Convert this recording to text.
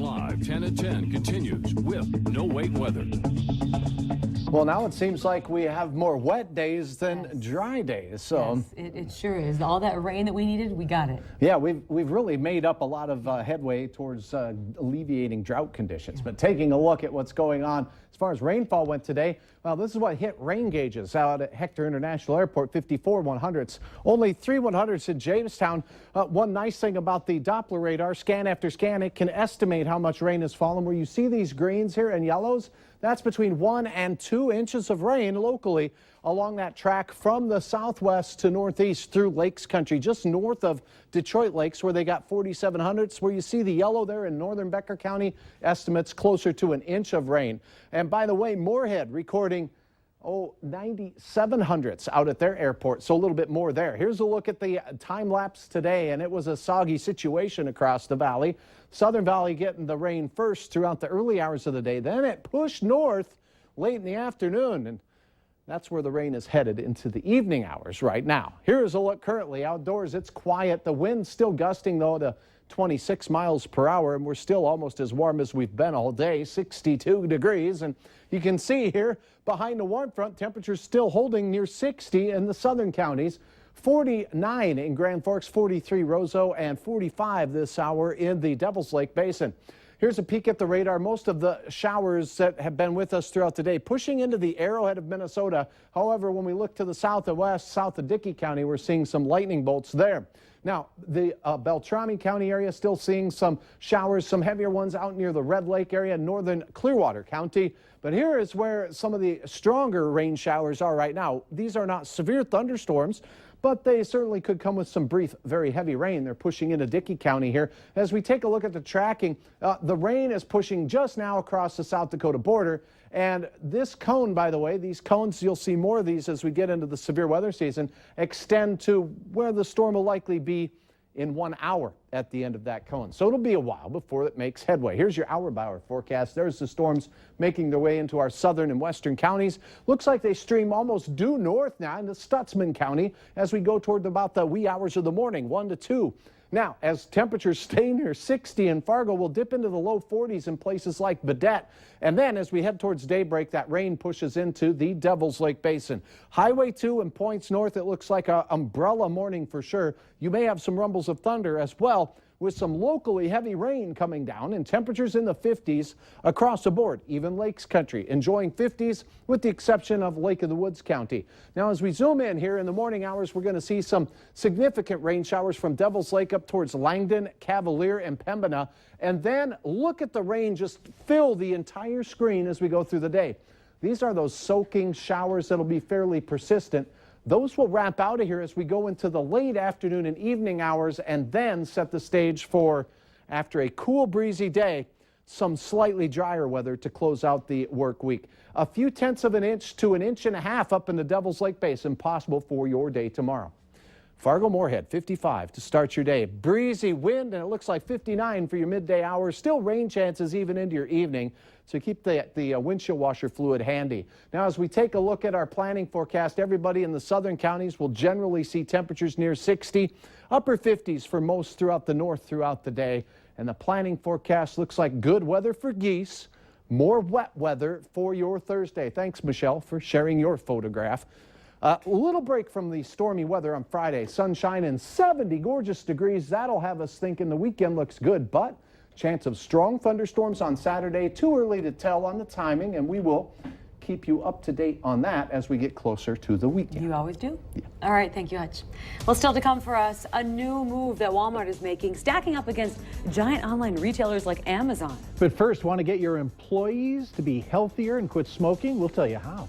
Live 10 at 10 continues with No Wait Weather. Well, now it seems like we have more wet days than dry days. So yes, it sure is. All that rain that we needed, we got it. yeah, we've really made up a lot of headway towards alleviating drought conditions. But taking a look at what's going on as far as rainfall went today, well, this is what hit rain gauges out at Hector International Airport, 54 100ths. Only 3 100ths in Jamestown. One nice thing about the Doppler radar, scan after scan, it can estimate how much rain has fallen. Where you see these greens here and yellows, that's between 1 and 2 inches of rain locally along that track from the southwest to northeast through Lakes Country, just north of Detroit Lakes, where they got 47 hundredths. Where you see the yellow there in northern Becker County, estimates closer to 1 inch of rain. And by the way, Moorhead recording 97 hundredths out at their airport, so a little bit more there. Here's a look at the time lapse today, and it was a soggy situation across the valley. Southern Valley getting the rain first throughout the early hours of the day. Then it pushed north late in the afternoon, and that's where the rain is headed into the evening hours right now. Here's a look currently outdoors. It's quiet. The wind's still gusting, though, to 26 miles per hour, and we're still almost as warm as we've been all day, 62 degrees. And you can see here behind the warm front, temperatures still holding near 60 in the southern counties. 49 in Grand Forks, 43 Roseau, and 45 this hour in the Devil's Lake Basin. Here's a peek at the radar. Most of the showers that have been with us throughout the day pushing into the Arrowhead of Minnesota. However, when we look to the south and west, south of Dickey County, we're seeing some lightning bolts there. Now, the Beltrami County area still seeing some showers, some heavier ones out near the Red Lake area, northern Clearwater County. But here is where some of the stronger rain showers are right now. These are not severe thunderstorms, but they certainly could come with some brief, very heavy rain. They're pushing into Dickey County here. As we take a look at the tracking, the rain is pushing just now across the South Dakota border. And this cone, by the way, these cones, you'll see more of these as we get into the severe weather season, extend to where the storm will likely be in 1 hour at the end of that cone. So it'll be a while before it makes headway. Here's your hour-by-hour forecast. There's the storms making their way into our southern and western counties. Looks like they stream almost due north now into Stutsman County as we go toward about the wee hours of the morning, 1 to 2. Now, as temperatures stay near 60 in Fargo, we'll dip into the low 40s in places like Badette. And then as we head towards daybreak, that rain pushes into the Devil's Lake Basin. Highway 2 and points north, it looks like an umbrella morning for sure. You may have some rumbles of thunder as well, with some locally heavy rain coming down and temperatures in the 50s across the board. Even Lakes Country enjoying 50s with the exception of Lake of the Woods County. Now, as we zoom in here in the morning hours, we're going to see some significant rain showers from Devil's Lake up towards Langdon, Cavalier, and Pembina. And then look at the rain just fill the entire screen as we go through the day. These are those soaking showers that'll be fairly persistent. Those will wrap out of here as we go into the late afternoon and evening hours and then set the stage for, after a cool, breezy day, some slightly drier weather to close out the work week. A few tenths of an inch to 1.5 inches up in the Devil's Lake Basin possible for your day tomorrow. Fargo Moorhead, 55 to start your day. Breezy wind, and it looks like 59 for your midday hours. Still rain chances even into your evening, so keep the windshield washer fluid handy. Now, as we take a look at our planning forecast, everybody in the southern counties will generally see temperatures near 60, upper 50s for most throughout the north throughout the day. And the planning forecast looks like good weather for geese, more wet weather for your Thursday. Thanks, Michelle, for sharing your photograph. A little break from the stormy weather on Friday. Sunshine and 70 gorgeous degrees. That'll have us thinking the weekend looks good, but chance of strong thunderstorms on Saturday. Too early to tell on the timing, and we will keep you up to date on that as we get closer to the weekend. You always do? Yeah. All right, thank you, Hutch. Well, still to come for us, a new move that Walmart is making, stacking up against giant online retailers like Amazon. But first, want to get your employees to be healthier and quit smoking? We'll tell you how.